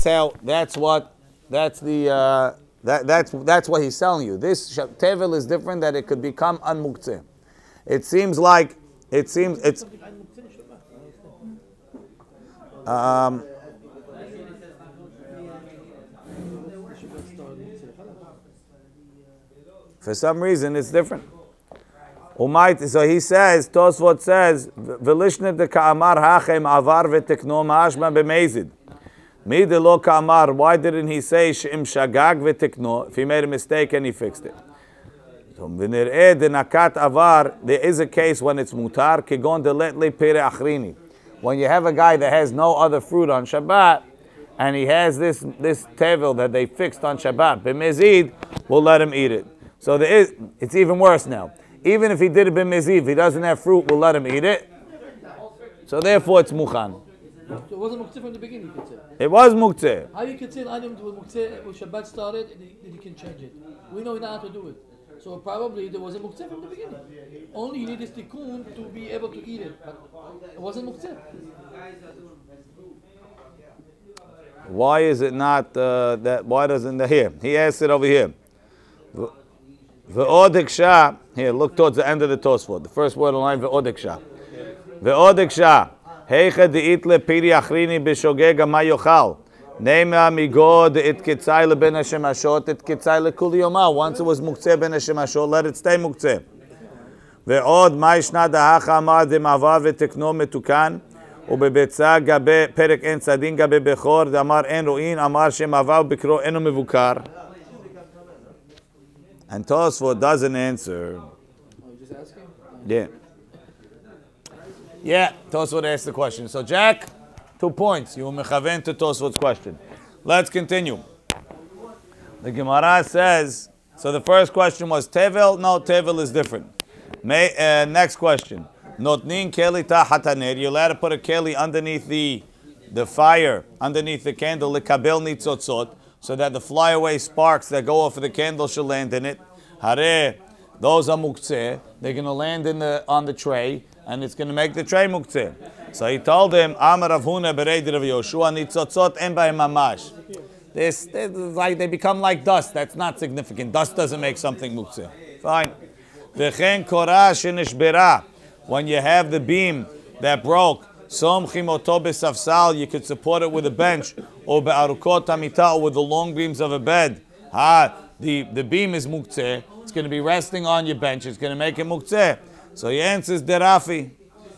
That's what he's telling you. This tevel is different, that it could become unmuktzeh. It seems it's for some reason it's different. So he says, Tosfot says, "V'lishne de ka'amar hachem avar v'tekno ma'ashma b'mezid." Mi de lo ka'amar. Why didn't he say she'im shagag v'tekno? If he made a mistake and he fixed it. So v'nir'eh de nakat avar. There is a case when it's mutar kegon de let le pere achrini. When you have a guy that has no other fruit on Shabbat, and he has this tevel that they fixed on Shabbat, b'mezid, we'll let him eat it. So it's even worse now. Even if he did it b'mezid, if he doesn't have fruit, we'll let him eat it. So therefore it's mukhan. So it wasn't muktzeh from the beginning, you could say. It was muktzeh. How you could say an item was muktzeh when Shabbat started and you can change it? We know not how to do it. So probably there wasn't muktzeh from the beginning. Only you need this tikkun to be able to eat it. But it wasn't muktzeh. Why is it not that? Why doesn't the here? He asked it over here. Ve'odeksha. Here, look towards the end of the Tosfot. The first word on line. Ve'odeksha. Ve'odeksha. Heicha de'it le piri achrini b'shogega ma yochal. Neima migod it kitzai le ben hashemashot it kitzai le kuli yoma. Once it was muktzeh ben hashemashot, let it stay muktzeh. Ve'od ma'ishna da'acha amar demava v'tekno metukan. ובביצה גבי פרק אין צדין גבי בכור דאמר אין רואין אמר שמעבר בקרו אינו מבוקר. And Tosfot doesn't answer. Oh, you just asking? Yeah, Tosfot asked the question. So Jack, 2 points. You were mechaven to Tosfot's question. Let's continue. The Gemara says, so the first question was tevel. No, tevel is different. Next question. Notnin keli tahat. You're allowed to put a keli underneath the fire, underneath the candle, lekabel nitzotzot, so that the flyaway sparks that go off of the candle shall land in it. Hare, those are muktzeh. They're going to land on the tray, and it's going to make the tray muktzeh. So he told him, Amar Rav Huna bereid Rav Yoshua nitzotzot en b'hem mamash. They become like dust. That's not significant. Dust doesn't make something muktzeh. Fine. V'chen korah shenishbera. When you have the beam that broke, somchim oto besafsal, you could support it with a bench, or be'arukot hamita, or with the long beams of a bed. The beam is muktzeh. It's going to be resting on your bench. It's going to make it muktzeh. So he answers derafi.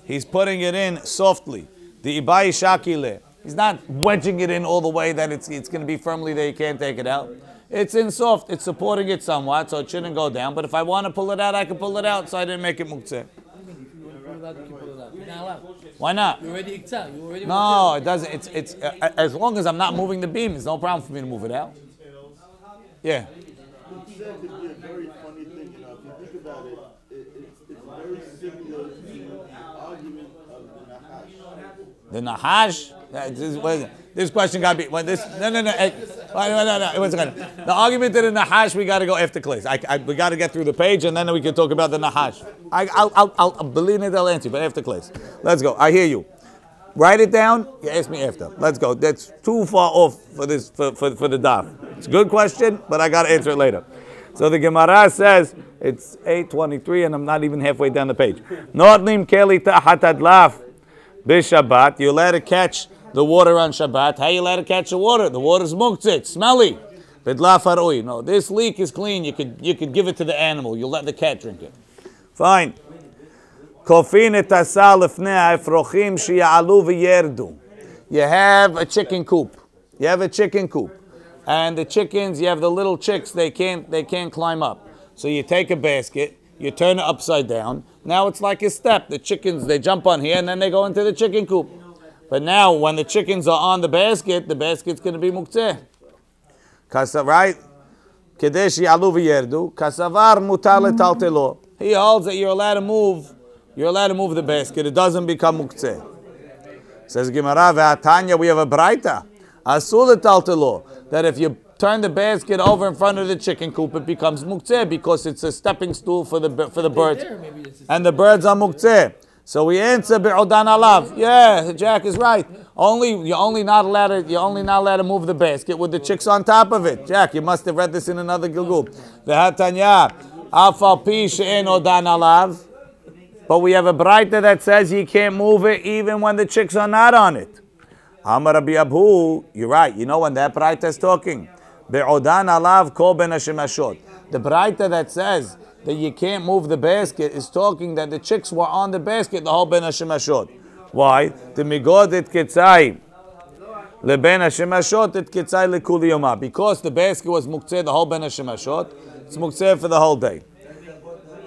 He's putting it in softly. The ibai shakile. He's not wedging it in all the way that it's going to be firmly there. You can't take it out. It's in soft. It's supporting it somewhat, so it shouldn't go down. But if I want to pull it out, I can pull it out. So I didn't make it muktzeh. Why not? You already no, it doesn't. It's as long as I'm not moving the beam, it's no problem for me to move it out. Yeah. It's said to be a very funny thing, if you think about it, it's very similar to the argument of the Nahash. The Nahash? This question got to be. No. It was the argument of the Nahash, we got to go after class. We got to get through the page, and then we can talk about the Nahash. I'll believe it, I'll answer, but after class. Let's go. I hear you. Write it down. You ask me after. Let's go. That's too far off for this for the daf. It's a good question, but I got to answer it later. So the Gemara says it's 8:23, and I'm not even halfway down the page. Notnim keli tahat adlaf b'Shabbat. You're allowed to catch the water on Shabbat. How you allowed to catch the water? The water's muktzeh, smelly. B'dlaf haroi. No, this leak is clean. You could give it to the animal. You'll let the cat drink it. Fine. Kofin et asal lefnei ha'efrochim sheya'alu v'yerdu. You have a chicken coop. And the chickens, you have the little chicks, they can't climb up. So you take a basket, you turn it upside down. Now it's like a step. The chickens, they jump on here and then they go into the chicken coop. But now when the chickens are on the basket's going to be muktzeh. Right? Kedesh ya'alu v'yerdu. Kasavar mutar letaltelo. He holds that you're allowed to move the basket. It doesn't become muktzeh. Says Gemara ve'atanya, we have a braita. Asul letaltelo. That if you turn the basket over in front of the chicken coop, it becomes muktzeh because it's a stepping stool for the birds. And the birds are muktzeh. So we answer bi'odan alav. Yeah, Jack is right. You're only not allowed to move the basket with the chicks on top of it. Jack, you must have read this in another Gilgul. V'hatanya afal pi she'en odan alav. But we have a braita that says you can't move it even when the chicks are not on it. Amar Rabbi Abu, you're right. You know when that braita is talking? Be'odan alav kol ben hashemashot. The braita that says that you can't move the basket is talking that the chicks were on the basket the whole ben hashemashot. Why? The migod it ketzai leben hashemashot it ketzai lekuli yoma. Because the basket was muktzeh the whole ben hashemashot, it's muktzeh for the whole day.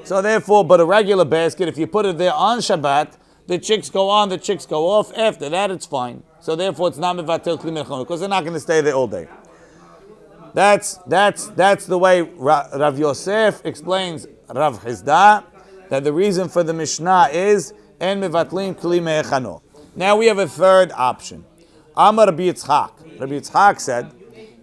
So therefore, but a regular basket, if you put it there on Shabbat, the chicks go on, the chicks go off. After that, it's fine. So therefore, it's not mevatel kli melchama because they're not going to stay there all day. That's the way Rav Yosef explains Rav Hizda, that the reason for the Mishnah is en mevatlim kli mechano. Now we have a third option. Amar Rabbi Yitzchak. Rabbi Yitzchak said,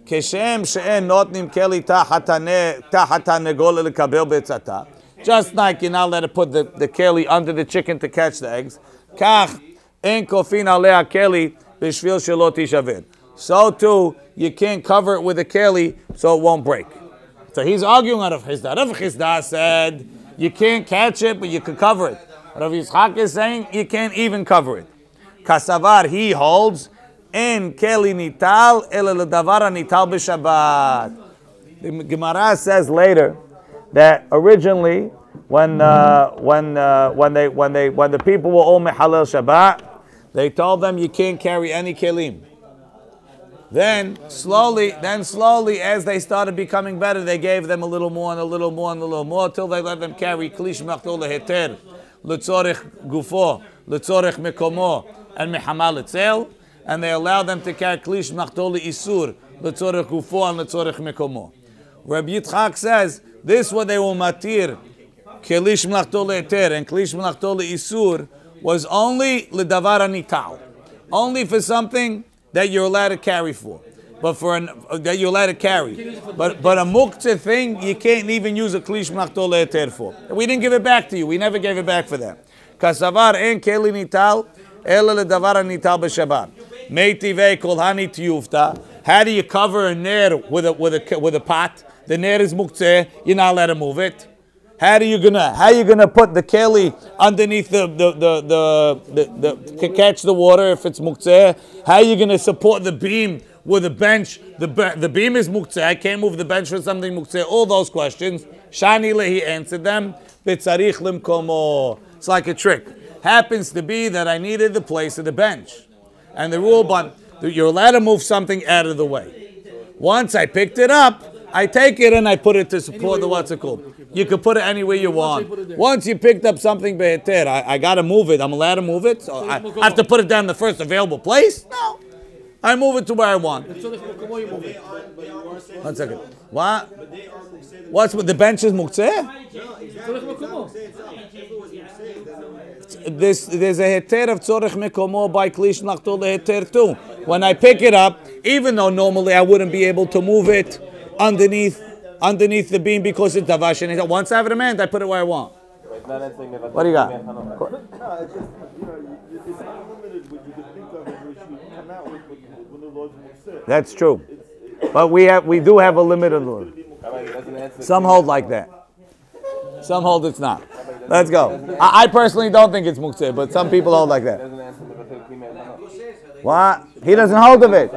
"Keshem she'en notnim keli tachat hanegol lekabel betzata." Just like you're not allowed to put the keli under the chicken to catch the eggs. Kach en kofin alei keli b'shvil shelo tishaver. So too, you can't cover it with a keli so it won't break. So he's arguing out of Hizda. Rav Hizda said you can't catch it, but you can cover it. Rav Yitzchak is saying you can't even cover it. Kasavar, he holds en keli nital ele ledavar nital b'Shabbat. The Gemara says later that originally, when the people were all mehalel Shabbat, they told them you can't carry any kelim. Then slowly, as they started becoming better, they gave them a little more and a little more and a little more, till they let them carry klish machtor leheter, letzorech gufo, letzorech mekomo, and mehamal etzel, and they allowed them to carry klish machtor leisur, letzorech gufo and letzorech mekomo. Rabbi Yitzchak says this is what they will matir kelish mlachto le'eter and kelish mlachto le'isur was only ledavar anital, only for something that you're allowed to carry for, but that you're allowed to carry. But a muktzeh thing you can't even use a kelish mlachto le'eter for. We didn't give it back to you. We never gave it back for them. Kasavar en keli nital ela ledavar anital b'Shabbat. Meitivei kol hani tiyufta. How do you cover a ner with a pot? The ner is muktzeh. You're not allowed to move it. How are you gonna put the keli underneath the to catch the water if it's muktzeh? How are you gonna support the beam with a bench? The beam is muktzeh. I can't move the bench for something muktzeh. All those questions. Shani lehi answered them. B'tzarich limkomo. It's like a trick. Happens to be that I needed the place of the bench, and the rule, but you're allowed to move something out of the way. Once I picked it up, I take it and I put it to support the what's it called. You can put it anywhere you want. Once you picked up something beheter, I got to move it. I'm allowed to move it. So I have to put it down in the first available place? No. I move it to where I want. 1 second. What? What's with the bench is muktzeh? There's a heter of tzorech mekomo by klish mlachto leheter too. When I pick it up, even though normally I wouldn't be able to move it underneath the beam because it's davash, and once I have it in hand, I put it where I want. What do you got? No, it's just, it's unlimited what you could think of and what you come out with when the Lord's muktzeh. That's true. But we do have a limited law. Some hold like that. Some hold it's not. Let's go. I personally don't think it's muktzeh, but some people hold like that. What? He doesn't hold of it.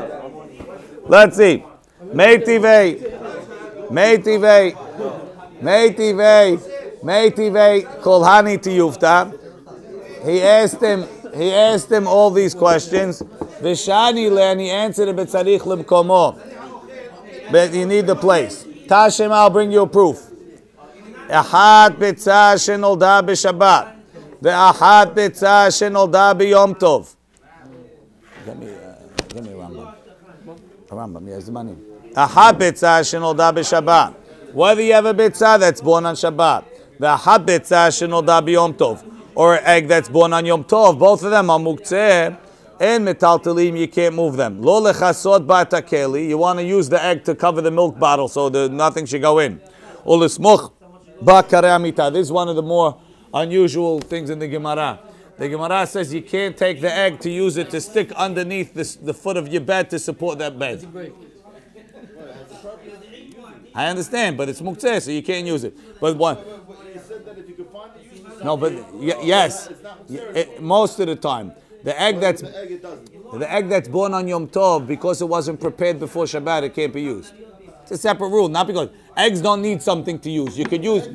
Let's see. Meitivei kol hani tiyufta. He asked him all these questions. V'shani le, and he answered it b'tzarich limkomo. But you need the place. Tashem, I'll bring you a proof. Achat bitzah shenolda b'Shabbat, ve'achat bitzah shenolda b'Yom Tov. Give me Rambam. Rambam, yes, the money. Achat bitzah shenolda b'Shabbat. Whether you have a bitzah that's born on Shabbat, ve'achat bitzah shenolda b'Yom Tov, or an egg that's born on Yom Tov, both of them are muktzeh. And metaltalim, you can't move them. Lo lechasot bata keli, you want to use the egg to cover the milk bottle so nothing should go in. Ulismoch ba karei amita. This is one of the more unusual things in the Gemara. The Gemara says you can't take the egg to use it to stick underneath the foot of your bed to support that bed. I understand, but it's muktzeh, so you can't use it. But one. You said that if you could find it, use it. No, but yes, most of the time. The egg that's born on Yom Tov, because it wasn't prepared before Shabbat, it can't be used. It's a separate rule, not because eggs don't need something to use. You could use. For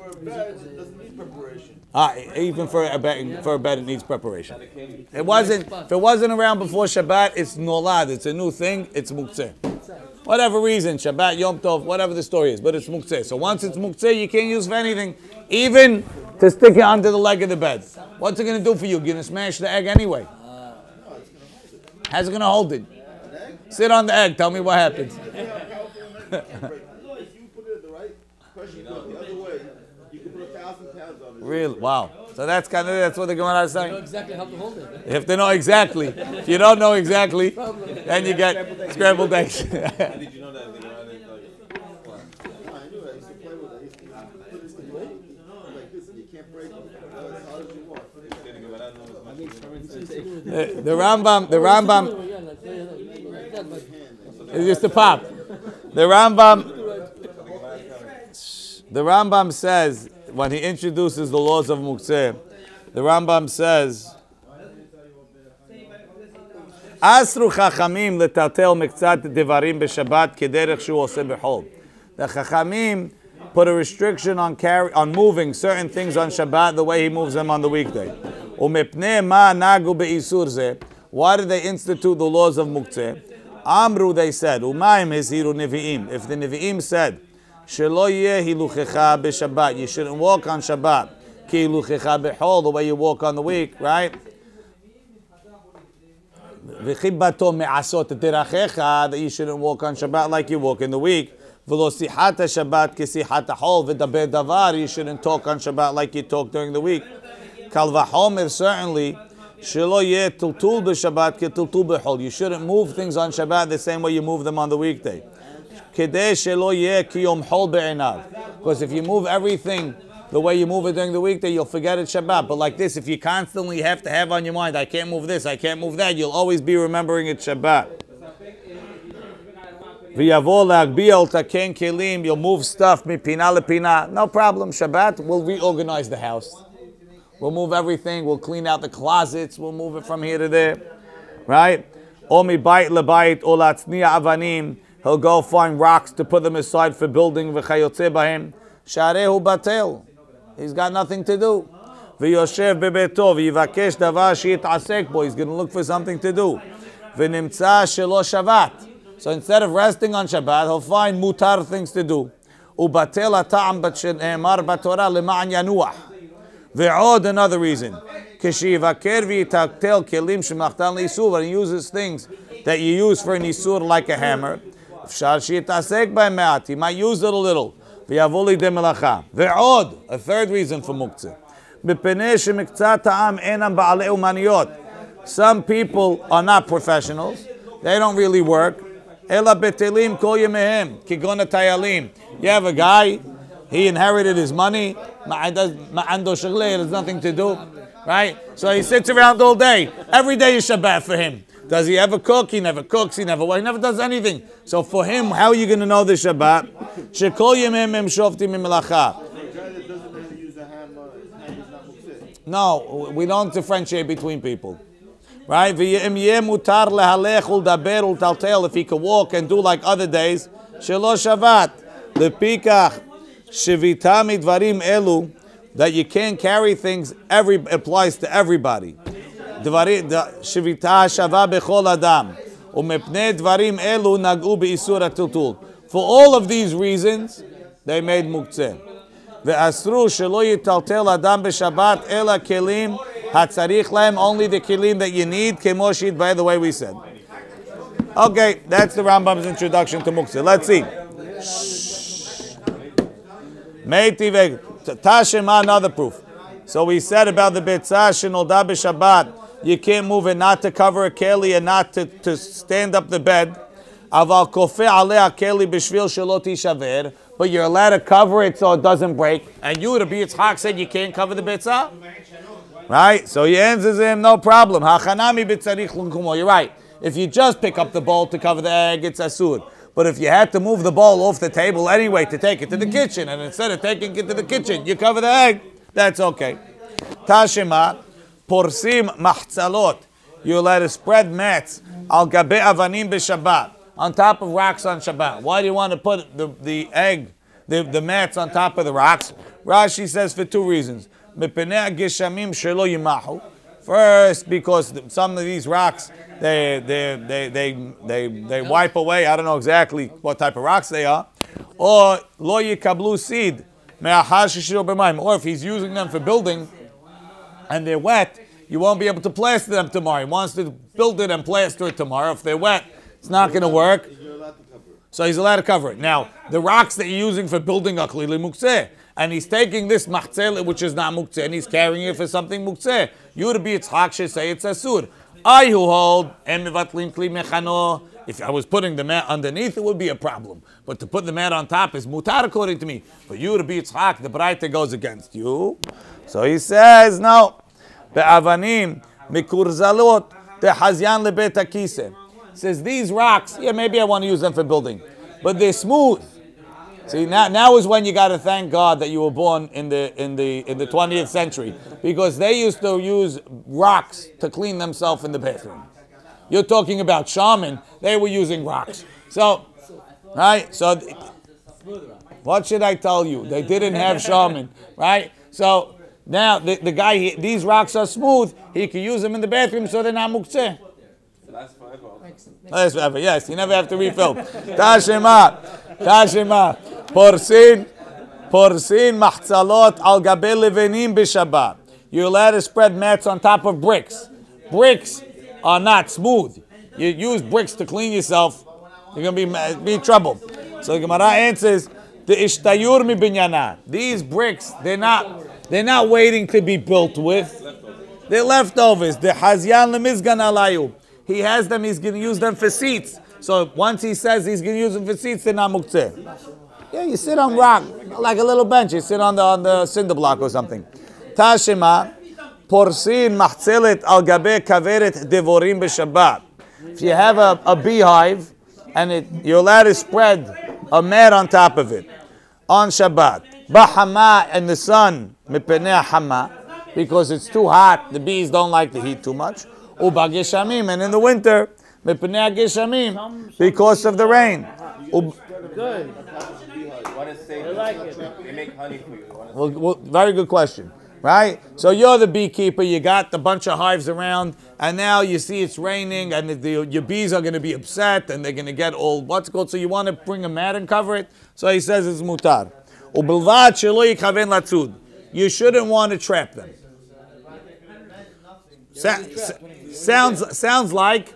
a bed, it doesn't need preparation. Even for a bed, it needs preparation. If it wasn't around before Shabbat, it's nolad. It's a new thing. It's muktzeh. Whatever reason, Shabbat, Yom Tov, whatever the story is, but it's muktzeh. So once it's muktzeh, you can't use for anything, even to stick it onto the leg of the bed. What's it going to do for you? You're going to smash the egg anyway. How's it going to hold it? Sit on the egg. Tell me what happens. If you put it in the right pressure, the other way, you can put 1,000 pounds on it. Really? Wow. So that's what the Gemara is saying. You know exactly how to hold it. You have to know exactly. If you don't know exactly, then you get scrambled eggs. Did you know that? I knew I used to play with it. I used to put this thing like this, and you can't break it as hard as you want. The Rambam is just a pop. The Rambam says, when he introduces the laws of Muktzeh, the Rambam says, Asru Chachamim letaltel miktzat devarim b'Shabbat kederech shu oseh b'chol. The Chachamim put a restriction on moving certain things on Shabbat the way he moves them on the weekday. Umipnei ma nagu be'isur zeh. Why did they institute the laws of Muktzeh? Amru, they said, Umayim hiziru nevi'im. If the nevi'im said, Shelo yeh hiluchecha b'Shabbat, you shouldn't walk on Shabbat, ki hiluchecha b'chol, the way you walk on the week, right? V'chibato me'asot terachecha, that you shouldn't walk on Shabbat like you walk in the week. V'lo sihata Shabbat ki sihata hol, v'daber davar, you shouldn't talk on Shabbat like you talk during the week. Kal v'chomer, certainly, shelo yeh tultul b'Shabbat ki tultul b'chol, you shouldn't move things on Shabbat the same way you move them on the weekday. Because if you move everything the way you move it during the weekday, you'll forget it's Shabbat. But like this, if you constantly have to have on your mind, I can't move this, I can't move that, you'll always be remembering it's Shabbat. You'll move stuff, mipina lepina, no problem. Shabbat, we'll reorganize the house. We'll move everything, we'll clean out the closets, we'll move it from here to there. Right? Omi bait lebait, olatzniya avanim. He'll go find rocks to put them aside for building. V'chayotze b'hem. Sharehu batel. He's got nothing to do. V'yoshev bebeto v'yivakesh davar she'yitasek bo. He's going to look for something to do. V'nimtza shelo shavat. So instead of resting on Shabbat, he'll find mutar things to do. Ubatel ha'ta'am b'shen'emar b'torah lema'an yanuach. V'od, another reason. Kishivaker v'yitaktel kelim shemachtan l'isur. When he uses things that you use for an isur like a hammer, he might use it a little. Ve'od, a third reason for muktzeh. Some people are not professionals. They don't really work. You have a guy, he inherited his money. There's nothing to do. Right? So he sits around all day. Every day is Shabbat for him. Does he ever cook? He never cooks. He never does anything. So for him, how are you going to know the Shabbat? No, we don't differentiate between people. Right? If he could walk and do like other days, shelo Shabbat. Lepikach shivita midvarim elu, that you can't carry things applies to everybody. Shivita shava bechol adam. Umepnei dvarim elu nagu beisur atiltul. For all of these reasons, they made muktzeh. Ve'asru shelo yitaltel adam b'Shabbat ela kelim hatzarich lahem, only the kelim that you need, kemoshit, by the way we said. Okay, that's the Rambam's introduction to muktzeh. Let's see. Meitiv Tashema, another proof. So we said about the Beitzah Shenolda b'Shabbat, you can't move it not to cover a keli and not to stand up the bed. Aval kofeh alei keli b'shvil shelo tishaver, but you're allowed to cover it so it doesn't break. And you, Rabbi Yitzchak, said you can't cover the Beitzah? Right? So he answers him, no problem. Hachanami b'tzarich l'kumo. You're right. If you just pick up the bowl to cover the egg, it's asur. But if you had to move the bowl off the table anyway to take it to the kitchen, and instead of taking it to the kitchen, you cover the egg, that's okay. Tashema, porsim mahtzalot. You're allowed to spread mats al gabe avanim b'Shabbat, on top of rocks on Shabbat. Why do you want to put the egg, the mats on top of the rocks? Rashi says for two reasons. First, because some of these rocks, they wipe away. I don't know exactly what type of rocks they are. Or lo yikablu seed, or if he's using them for building and they're wet, you won't be able to plaster them tomorrow. He wants to build it and plaster it tomorrow. If they're wet, it's not going to work. So he's allowed to cover it. Now, the rocks that you're using for building are clearly mukseh, and he's taking this mahzel, which is not mukseh, and he's carrying it for something mukseh. You would be Yitzchak should say it's asur. I who hold, if I was putting the mat underneath, it would be a problem. But to put the mat on top is mutar according to me. But you would be Yitzchak, the Braita goes against you. So he says, no. Be'avanim, mikurzalot, tehazyan lebet hakise. Says these rocks, yeah, maybe I want to use them for building, but they're smooth. See, now is when you got to thank God that you were born in the 20th century, because they used to use rocks to clean themselves in the bathroom. You're talking about shaman; they were using rocks. So, right? So, what should I tell you? They didn't have shaman, right? So now the guy, these rocks are smooth. He can use them in the bathroom, so they're not muktzeh. Last forever, yes. You never have to refill. Tashema, porsin mahtzalot al gabe levenim b'Shabbat. You're allowed to spread mats on top of bricks. Bricks are not smooth. You use bricks to clean yourself, you're going to be in trouble. So the Gemara answers, the ishtayur mi binyana. These bricks, they're not waiting to be built with. They're leftovers. The hazyan lemizgan alayu. He has them, he's going to use them for seats. So once he says he's going to use them for seats, they're not muktzeh. Yeah, you sit on rock, like a little bench. You sit on the cinder block or something. Tashema, porsin mahzelet al gabe kaveret devorim b'Shabbat. If you have a beehive, and you're allowed to spread a mat on top of it, on Shabbat. Bahama in the sun, mipeneh hama, because it's too hot, the bees don't like the heat too much. Uba geshamim, and in the winter, mipnei geshamim, because of the rain. Good. They like it. They make honey for you. Well, very good question, right? So you're the beekeeper, you got a bunch of hives around, and now you see it's raining, and your bees are going to be upset, and they're going to get all, what's it called? So you want to bring a mat and cover it? So he says it's mutar. Ubilvad shelo yikaven latzud. You shouldn't want to trap them. Sounds like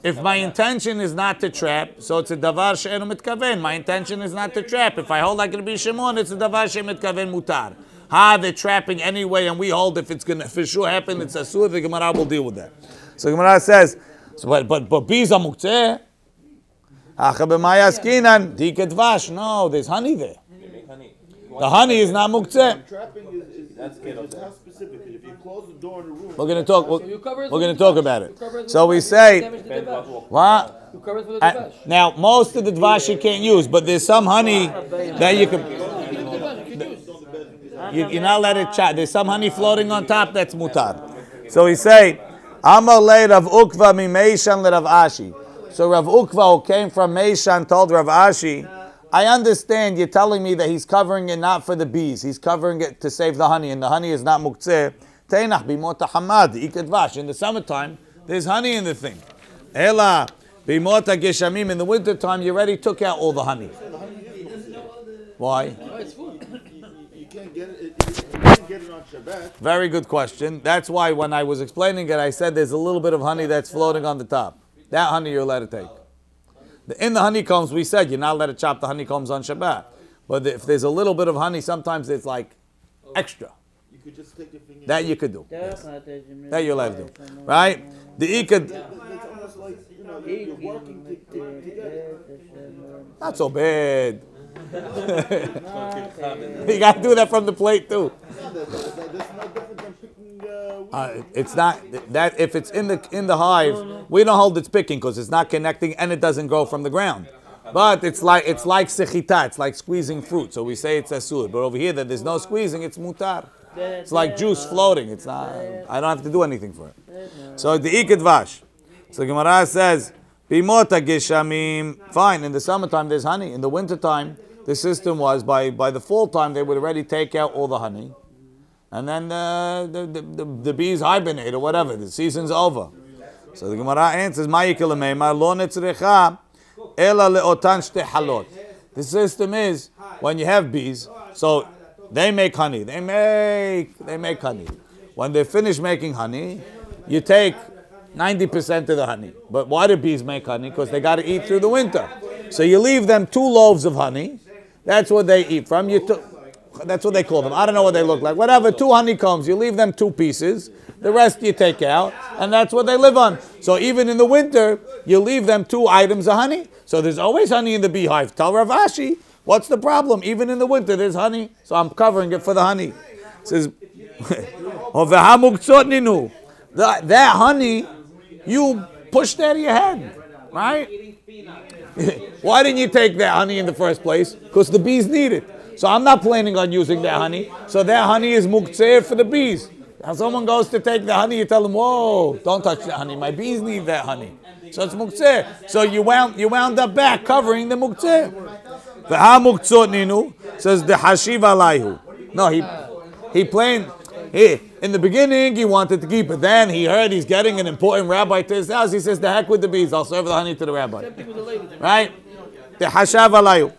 if my intention is not to trap, so it's a davar she'enu mitkaven. My intention is not to trap. If I hold like Rabbi Shimon, it's a davar she'enu mitkaven mutar. They're trapping anyway, and we hold if it's going to for sure happen, it's asur. The Gemara will deal with that. So the Gemara says, but bees are muktzeh. No, there's honey there. The honey is not muktzeh. That's how specific. If you close the door in the room, We're going to talk. We're going to talk about it. So we say, what? Now most of the dvash you can't use, but there's some honey that you can. You're not let it chat. There's some honey floating on top that's mutar. So we say, Amar le Rav Ukva mi Meishan le Rav Ashi. So Rav Ukva, who came from Meishan, told Rav Ashi, I understand you're telling me that he's covering it not for the bees. He's covering it to save the honey, and the honey is not muktzeh. Teinach bimota hamad ikadvash. In the summertime, there's honey in the thing. Ela bimota geshamim. In the wintertime, you already took out all the honey. Why? you can't get it. You can't get it on Shabbat. Very good question. That's why when I was explaining it, I said there's a little bit of honey that's floating on the top. That honey you're allowed to take. In the honeycombs, we said you're not allowed to chop the honeycombs on Shabbat. But if there's a little bit of honey, sometimes it's like extra. You could just take your finger. That you could do. Yes. That you're allowed to do. Right? The ikad. It's almost like, you're working together. Not so bad. You got to do that from the plate too. That's no different than picking It's not that if it's in the hive, we don't hold it's picking because it's not connecting and it doesn't grow from the ground. But it's like sechita, it's like squeezing fruit. So we say it's asur. But over here that there's no squeezing, it's mutar. It's like juice floating. It's not. I don't have to do anything for it. So the ikadvash. So Gemara says, bimota geshamim. Fine. In the summertime there's honey. In the wintertime, the system was by the fall time they would already take out all the honey, and then the bees hibernate or whatever. The season's over. So the Gemara answers, ma'ikelameimar lo netzrecha ela leotan shte halot. The system is when you have bees, so they make honey. They make honey. When they finish making honey, you take 90% of the honey. But why do bees make honey? Because they got to eat through the winter. So you leave them 2 loaves of honey. That's what they eat from. That's what they call them. I don't know what they look like. Whatever, 2 honeycombs. You leave them 2 pieces. The rest you take out. And that's what they live on. So even in the winter, you leave them 2 items of honey. So there's always honey in the beehive. Tell Rav Ashi, what's the problem? Even in the winter, there's honey. So I'm covering it for the honey. It says, that honey, you pushed out of your head. Right? Why didn't you take that honey in the first place? Because the bees need it. So I'm not planning on using that honey. So that honey is muktzeh for the bees. Now someone goes to take the honey, you tell them, whoa, don't touch the honey. My bees need that honey. So it's muktzeh. So you wound up back covering the muktzeh. V'ha muktzot ninu says the hashiv alayhu. No, he planned. In the beginning, he wanted to keep it. Then he heard he's getting an important rabbi to his house. He says, the heck with the bees. I'll serve the honey to the rabbi. Right? The hashav alayu.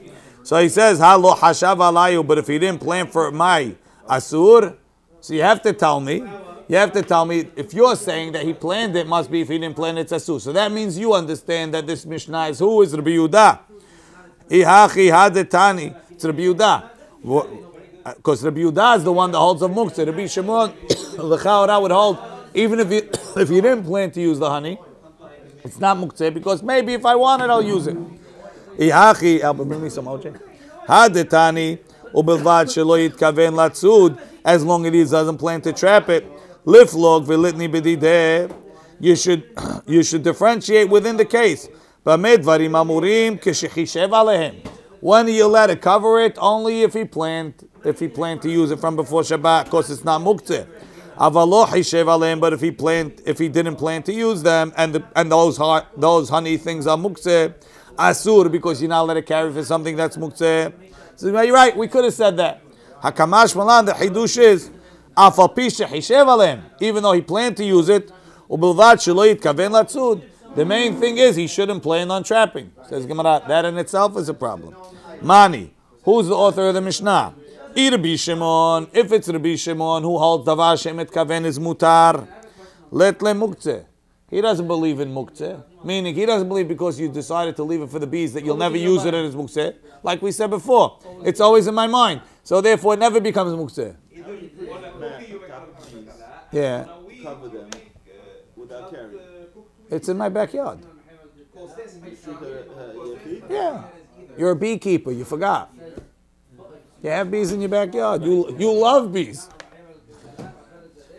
So he says, halo hashav alayu. But if he didn't plan for my asur, so you have to tell me. If you're saying that he planned it, must be if he didn't plan it's asur. So that means you understand that this Mishnah is who is Rabbi Yehuda. Ihachi hadetani. It's Rabbi Yehuda. Because Rabbi Yehuda is the one that holds of muktzeh. Rabbi Shimon, l'chaora would hold, even if you didn't plan to use the honey, it's not muktzeh, because maybe if I want it, I'll use it. Ihachi, Albert, bring me some OJ. Hadetani, ubelvad shelo yitkaven latzud, as long as he doesn't plan to trap it, liflog v'litni b'dideh, you should differentiate within the case. B'med dvarim amurim k'shechishev alehem. When you let it cover it, only if he planned to use it from before Shabbat, because it's not muktzeh. Avalo hishev aleim, but if he didn't plan to use them, and those honey things are muktzeh, asur, because you're not let it carry for something that's muktzeh. So you're right, we could have said that. Hakamash malan, the hidush is afal pisha hishev aleim, even though he planned to use it, ubilvad shelo yitkaven latzud. The main thing is he shouldn't plan on trapping. Says Gemara, that in itself is a problem. Mani, who's the author of the Mishnah? Rabbi Shimon. If it's Rabbi Shimon who holds davar shemet kaven is mutar, let le muktzeh. He doesn't believe in muktzeh, meaning he doesn't believe because you decided to leave it for the bees that you'll never use it as muktzeh. Like we said before, it's always in my mind, so therefore it never becomes muktzeh. Yeah. Cover them without carrying. It's in my backyard. Yeah. You're a beekeeper, you forgot. You have bees in your backyard. You love bees.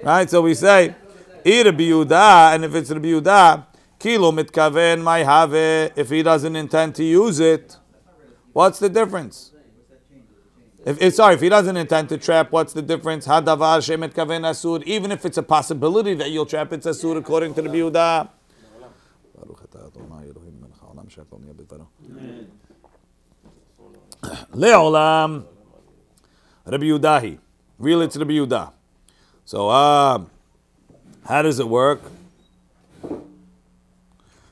Right? So we say, Rabbi Yehuda, and if it's Rabbi Yehuda, kilo mitkaven may have, if he doesn't intend to use it, what's the difference? If he doesn't intend to trap, what's the difference? Hadavar shemet kaven asur. Even if it's a possibility that you'll trap, it's asur according to Rabbi Yehuda. Le'olam Rabbi Yehudahi. Really, it's Rabbi Yehuda. So, how does it work?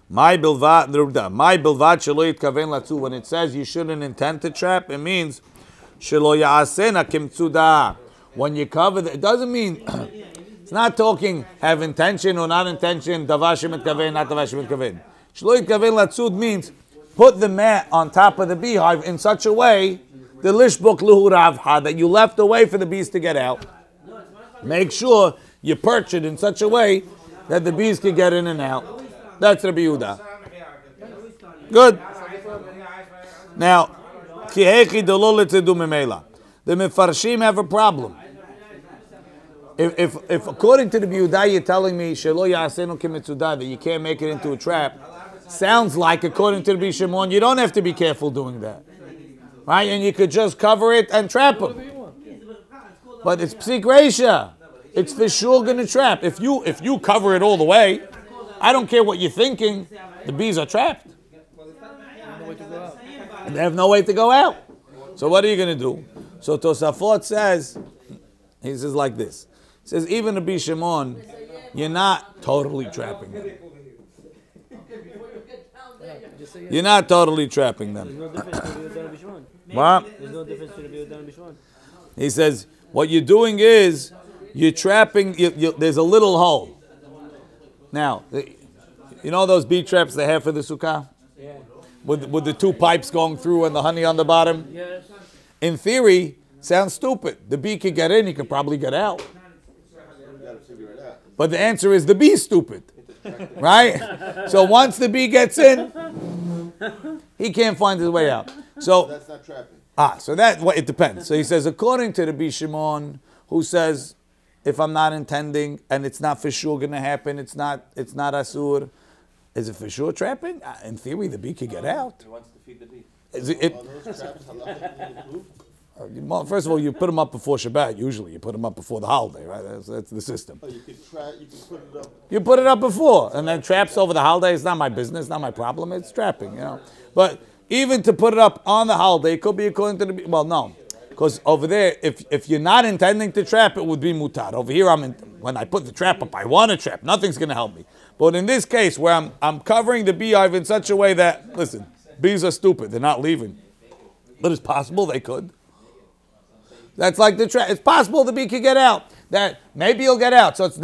My bilvad shelo yitkaven latzu. When it says you shouldn't intend to trap, it means shelo ya'asena kimtzuda. When you cover it doesn't mean it's not talking have intention or not intention. Davar shemet kaven, not davar shemet kaven. Shelo yitkaven latzu means put the mat on top of the beehive in such a way, the lishbuk luhu ravha, that you left a way for the bees to get out. Make sure you perch it in such a way that the bees can get in and out. That's Rabbi Yehuda. Good. Now, the Mefarshim have a problem. if according to the Biyudah you're telling me shelo ya'asenu kimitzudah that you can't make it into a trap, sounds like according to the Bishimon you don't have to be careful doing that, right? And you could just cover it and trap them. But it's psik reisha. It's for sure going to trap. If you cover it all the way, I don't care what you're thinking. The bees are trapped. And they have no way to go out. So what are you going to do? So Tosafot says, he says like this. He says even Rabbi Shimon, you're not totally trapping them. You're not totally trapping them. What? There's no difference to Rabbi Yehuda and Bishwan. He says what you're doing is you're trapping. There's a little hole. Now, you know those bee traps they have for the sukkah? Yeah. With the two pipes going through and the honey on the bottom? Yes. In theory, sounds stupid. The bee could get in, he could probably get out. But the answer is the bee's stupid. Right? So once the bee gets in, he can't find his way out. So That's not trapping. so it depends. So he says, according to Rabbi Shimon, who says, if I'm not intending and it's not for sure going to happen, it's not asur. Is it for sure trapping? In theory, the bee could get out. He wants to feed the bee. Is it? Are those traps halachically approved? Well, first of all, you put them up before Shabbat. Usually, you put them up before the holiday, right? That's the system. Oh, you can put it up. You put it up before, and then traps over the holiday. It's not my business, not my problem. It's trapping, But even to put it up on the holiday, it could be according to the. Well, no, because over there, if you're not intending to trap, it would be mutar. Over here, when I put the trap up, I want to trap. Nothing's going to help me. But in this case, where I'm covering the beehive in such a way that, listen, bees are stupid. They're not leaving. But it's possible they could. That's like the trap. It's possible the bee could get out. That maybe he'll get out. So it's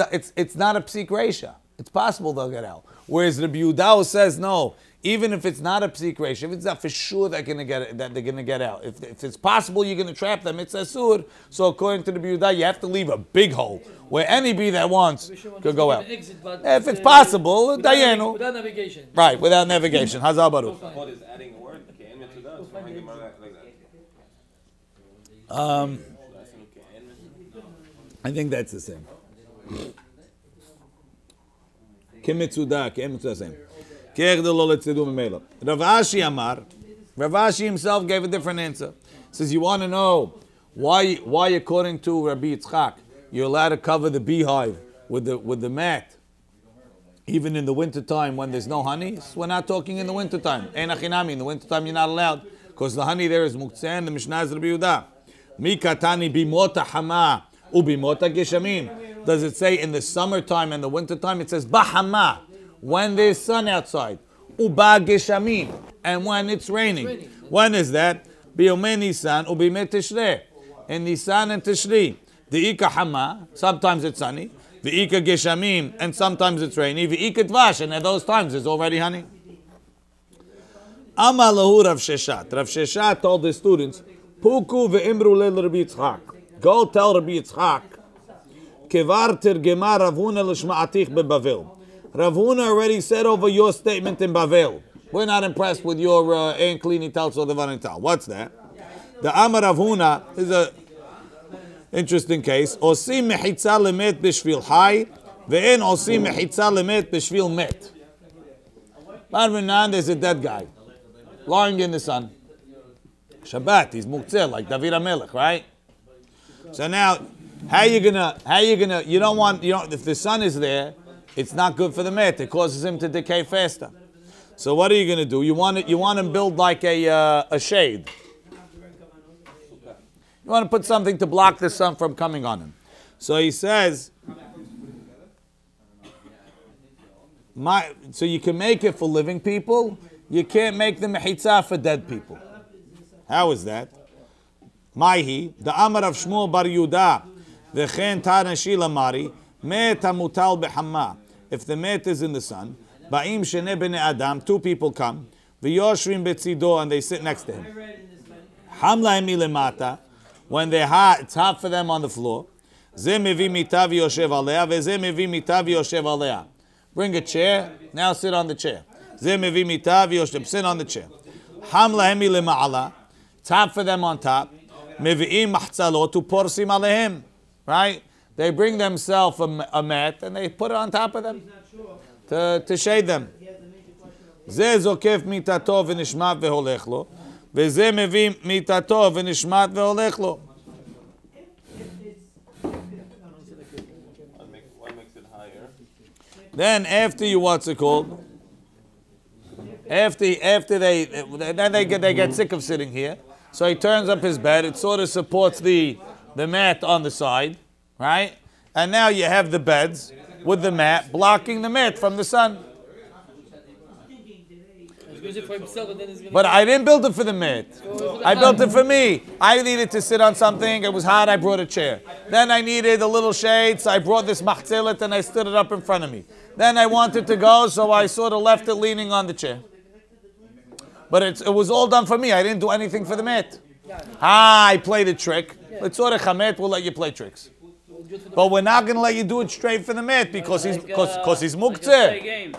not a psik reisha. It's possible they'll get out. Whereas the Biyudah says no. Even if it's not a psik reisha, if it's not for sure they're going to get out. If it's possible you're going to trap them, it's asur. So according to the Biyudah, you have to leave a big hole where any bee that wants could go out. If it's possible, dayenu. Without navigation. Right, without navigation. Hazal baruch. What is adding a word? Ke'en mitzvah. So Mem Gimmel like that. I think that's the same. Kemitzuda, same. Rav Ashi Amar. Rav Ashi himself gave a different answer. He says, you want to know why according to Rabbi Yitzchak, you're allowed to cover the beehive with the mat, even in the wintertime when there's no honey? So we're not talking in the wintertime. In the wintertime you're not allowed, because the honey there is muktzeh, the Mishnah is Rabbi Yehuda. Mikatani bimota hama ubimota geshamim. Does it say in the summertime and the wintertime? It says bahama, when there's sun outside. Uba geshamim, and when it's raining. When is that? Biyomei Nisan ubimei Tishrei. In Nisan and Tishri. The ika hama, sometimes it's sunny. The ika geshamim, and sometimes it's rainy. The ika dvash, and at those times there's already honey. Amar lahu Rav Sheshat. Rav Sheshat told the students, Puku ve'imru leil Rabbi Yitzchak. Go tell Rabbi Yitzchak. Kevar tergema Rav Huna l'shma'atich beBavel. Rav Huna already said over your statement in Bavel. We're not impressed with your ein klini tal so devarim tal. What's that? The Amar Rav Huna is a interesting case. Osim mechitza lemet b'shvil hay, ve'en osim mechitza lemet b'shvil met. Barminan, there's a dead guy lying in the sun. Shabbat, he's muktzeh like David HaMelech, right? So now, how you gonna, if the sun is there, it's not good for the met. It causes him to decay faster. So what are you gonna do? You want to build like a shade. You want to put something to block the sun from coming on him. So he says, so you can make it for living people. You can't make the mechitzah for dead people. How is that? Maihi, the Amar of Shmuel Bar Yudah, the Chen Tanashi Lamari, Met Hamutal Behamma. If the met is in the sun, Ba'im Shene Bene Adam, two people come, V'yoshvim Betzido, and they sit next to him. Hamla Emilemata, when they're hot, it's hot for them on the floor. Ze mevi mita v'yoshev alea, ve'ze mevi mita v'yoshev alea. Bring a chair, now sit on the chair. Ze mevi mita v'yoshev, sit on the chair. Hamla Emilema'ala, it's hot for them on top. Mevi'im mahtzalot uporsim alehem. Right? They bring themselves a mat and they put it on top of them to shade them. זה זוקף מיטתו ונשמט והולך לו, וזה מביא מיטתו ונשמט והולך לו. One makes it higher. Then after you, what's it called? After they get sick of sitting here, so he turns up his bed. It sort of supports the mat on the side, right? And now you have the beds with the mat blocking the mat from the sun. But I didn't build it for the mat. I built it for me. I needed to sit on something. It was hot. I brought a chair. Then I needed a little shade, so I brought this machzelet and I stood it up in front of me. Then I wanted to go, so I sort of left it leaning on the chair. But it was all done for me. I didn't do anything for the mat. I played a trick. Let's sort of chamet. We'll let you play tricks. But we're not going to let you do it straight for the mat because he's muktzeh.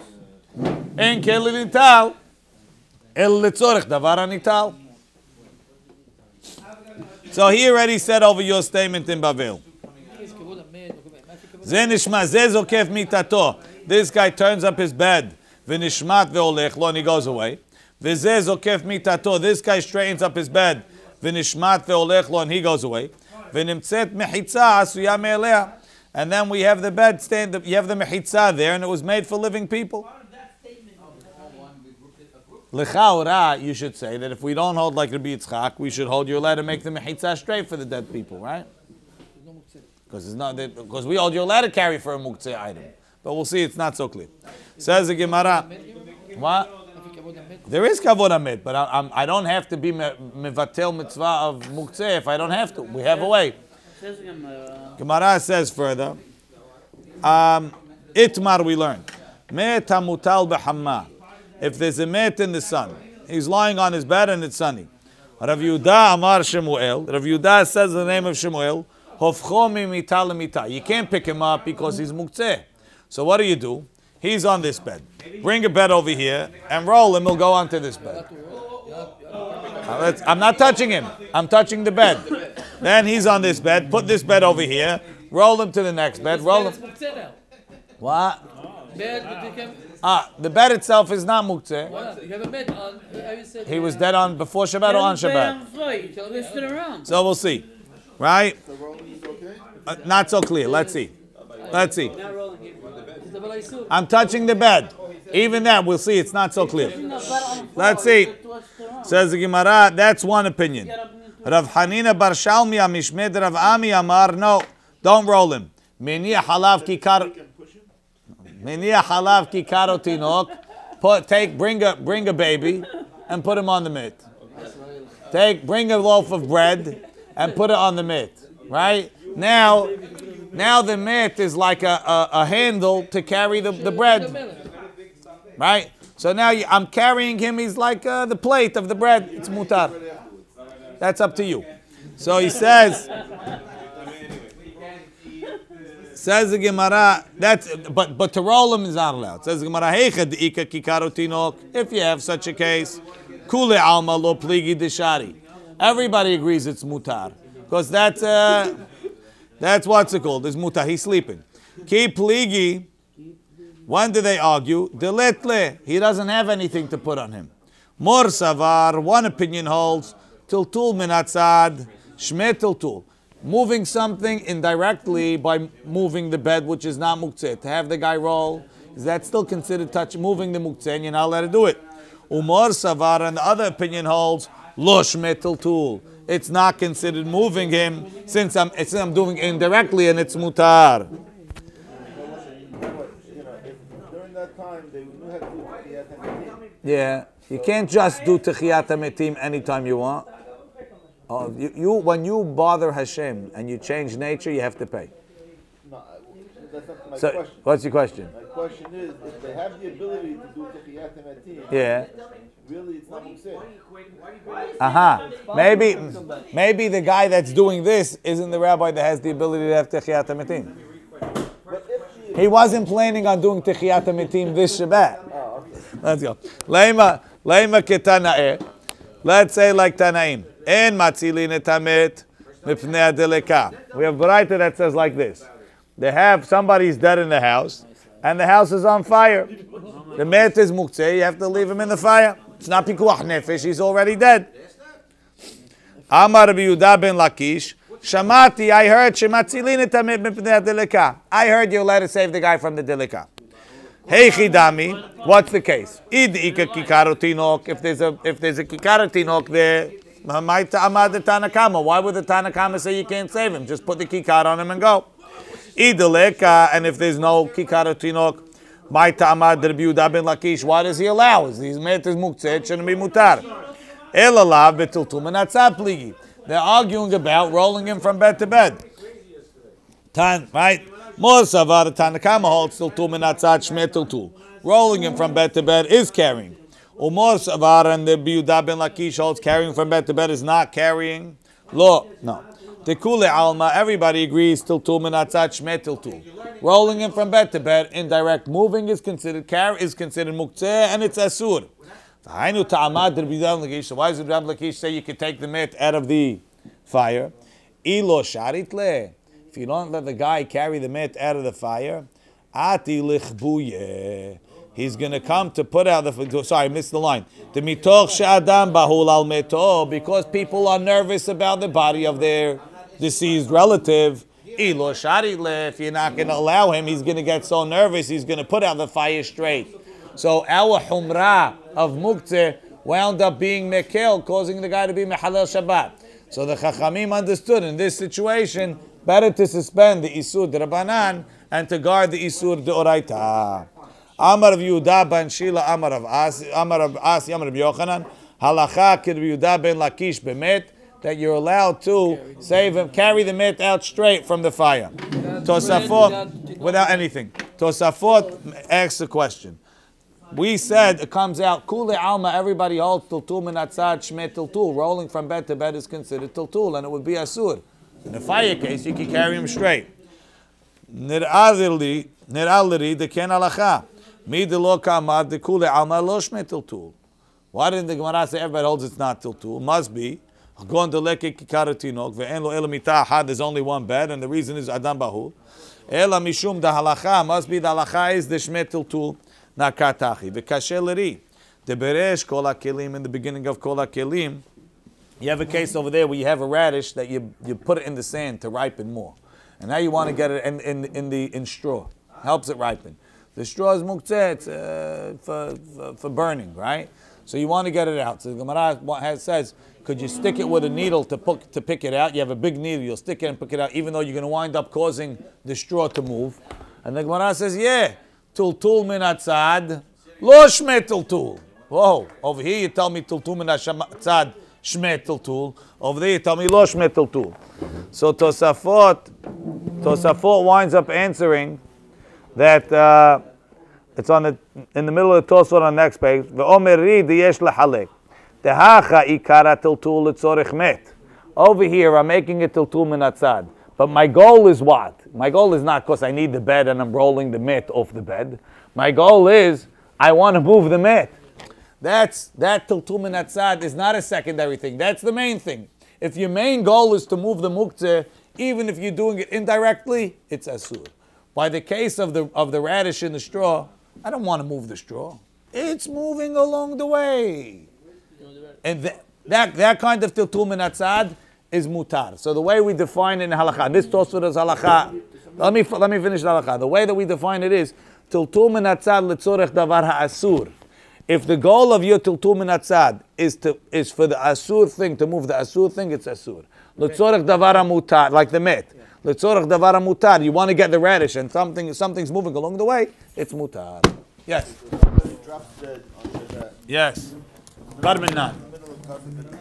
En keli nital. El letzorech davar anital. So he already said over your statement in Bavel. Ze nishma, ze zokef mitato. This guy turns up his bed. V'nishmat ve'olech lo, and he goes away. V'ze zokef mitato. This guy straightens up his bed. V'nishmat ve'olech lo, and he goes away. V'nimtzet mechitza asuya me'elea. And then we have the bed stand. You have the mechitza there, and it was made for living people. L'chaura, you should say that if we don't hold like Rabbi Yitzchak, we should hold you're allowed to make the mechitza straight for the dead people, right? Because we hold you're allowed to carry for a muktzeh item. But we'll see, it's not so clear. Says the Gemara, what? There is kavod amit, but I don't have to be mevatel mitzvah of muktzeh if I don't have to. We have a way. Gemara says further, itmar we learn, me tamutal b'hamma. If there's a mat in the sun, he's lying on his bed and it's sunny. Rav Yehuda Amar Shemuel. Rav Yehuda says the name of Shemuel. Hofcho mi mita lemita. You can't pick him up because he's muktzeh. So what do? He's on this bed. Bring a bed over here and roll him. He'll go onto this bed. I'm not touching him. I'm touching the bed. Then he's on this bed. Put this bed over here. Roll him to the next bed. Roll him. What? The bed itself is not muktzeh. You have a bed on. He was dead on before Shabbat or on Shabbat. So we'll see, right? Not so clear. Let's see. I'm touching the bed. Even that, we'll see. It's not so clear. Let's see. Says the Gemara. That's one opinion. Rav Hanina bar Shalmi amishmed Rav Ami Amar. No, don't roll him. Meniya halav kikar. Meniya halav kikaro tinok. Bring a baby and put him on the mit. Bring a loaf of bread and put it on the mit. Right? Now the mit is like a handle to carry the bread. Right? So now I'm carrying him. He's like the plate of the bread. It's mutar. That's up to you. So he says the Gemara, but to roll him is not allowed. Says the Gemara, if you have such a case, kule alma lo pligi deshari. Everybody agrees it's mutar. Because that's what's it called. It's mutar. He's sleeping. Ki pligi, when do they argue? Deletle. He doesn't have anything to put on him. Mor savar, one opinion holds, tiltul minatzad, shme tiltul. Moving something indirectly by moving the bed, which is not muktzeh. To have the guy roll, is that still considered moving the muktzeh, and you're not allowed to do it? Umar savar, and the other opinion holds, lo shme tiltul. It's not considered moving him, since I'm doing it indirectly, and it's mutar. During that time, they knew how to do Techiyat HaMetim. Yeah, you can't just do Techiyat HaMetim anytime you want. When you bother Hashem and you change nature, you have to pay. No, that's not my So, question. what's your question? My question is, if they have the ability to do Techiyat HaMetim, Yeah. really it's not muktzeh. Maybe the guy that's doing this isn't the rabbi that has the ability to have Techiyat HaMetim. He wasn't planning on doing Techiyat HaMetim this Shabbat. Let's go. Leima ketanae. Let's say like Tanaim. En matzilin et hamet mipnei adeleka. We have Baraita that says like this. They have somebody's dead in the house, and the house is on fire. The met is muktzeh. You have to leave him in the fire. It's not pikuach nefesh. He's already dead. Amar Rabbi Yehuda ben Lakish. Shamati, I heard shematzilin et hamet mipnei delika. I heard you're allowed to save the guy from the delika. Hey chidami, what's the case? Id ika kikaro tinok. If there's a kikaro tinok there, why would the Tanakama say you can't save him? Just put the kikar on him and go. Ideleka, and if there's no kikar tinok, my ta'amad Rabbi Yehuda ben Lakish, why does he allow? He's met his muktzeh, shouldn't be mutar. Elalav betiltum anatzad pligi. They're arguing about rolling him from bed to bed. Right? More savar Tanakama holds tiltum anatzad shmei tiltul. Rolling him from bed to bed is carrying. Umor savar and the Yehuda ben Lakish holds carrying from bed to bed is not carrying. No. Tekule alma, everybody agrees tiltul minatzat shmei tiltul. Rolling him from bed to bed, indirect moving is considered muktzeh, and it's asur. So why does Rabbi Lakish say you can take the met out of the fire? Ilo sharitle. If you don't let the guy carry the met out of the fire, ati lichbuye. He's going to come to put out the... Sorry, I missed the line. The mitoch she'adam bahul al meto, because people are nervous about the body of their deceased relative. Ilo sharile, if you're not going to allow him, he's going to get so nervous, he's going to put out the fire straight. So our humrah of muktzeh wound up being mekel, causing the guy to be mehalel Shabbat. So the Chachamim understood in this situation, better to suspend the Isur D'Rabanan and to guard the Isur D'Oraita. Amar of Yehuda ben Shila, Amar of Asi, Amar of Yochanan, Halacha kid Yehuda ben Lakish bemet, that you're allowed to save him, carry the met out straight from the fire. Tosafot, without anything. Tosafot asks the question. We said it comes out, Kule Alma, everybody holds Tiltul Minatzad Shmei Tiltul. Rolling from bed to bed is considered Tiltul, and it would be Asur. In the fire case, you can carry him straight. Nir'aliri, the Ken Halacha. Mi de lo kamad de kule alma lo shmei tiltul. Why didn't the Gemara say everybody holds it's not tiltul? Must be. Gon de leke kikar tinok ve'en lo ela mitah had. There's only one bed, and the reason is adam bahu. Ela mishum da halacha. Must be the halacha is the shmei tiltul nakatachi. V'kashe leri. The beresh kol hakelim, in the beginning of kol hakelim. You have a case over there where you have a radish that you put it in the sand to ripen more, and now you want to get it in straw. Helps it ripen. The straw is muktzeh, for burning, right? So you want to get it out. So the Gemara says, could you stick it with a needle to pick it out? You have a big needle, you'll stick it and pick it out, even though you're going to wind up causing the straw to move. And the Gemara says, yeah, tultul min atzad, lo shmei tultul. Whoa, over here you tell me tultul min atzad, shmei tultul. Over there you tell me lo shmei tultul. So Tosafot winds up answering that it's in the middle of the Tosfot on the next page. Ve'omeri diyesh lehalek. Tehacha ikara tiltul letzorich met. Over here, I'm making it tiltul min atzad. But my goal is what? My goal is not because I need the bed and I'm rolling the met off the bed. My goal is I want to move the met. That tiltul min atzad is not a secondary thing. That's the main thing. If your main goal is to move the muktzeh, even if you're doing it indirectly, it's asur. By the case of the radish in the straw, I don't want to move the straw. It's moving along the way. And that kind of tiltul min atzad is mutar. So the way we define it in halakha, this Tosfot is halakha. Let me finish the halakha. The way that we define it is tiltul min atzad letzorech davar ha'asur. If the goal of your tiltul min atzad is for the asur thing, to move the asur thing, it's asur. Letzorech davar mutar, like the met. Letzorech davar mutar. You want to get the radish and something's moving along the way, it's mutar. Yes. Drops dead on the bed. Yes. In the middle of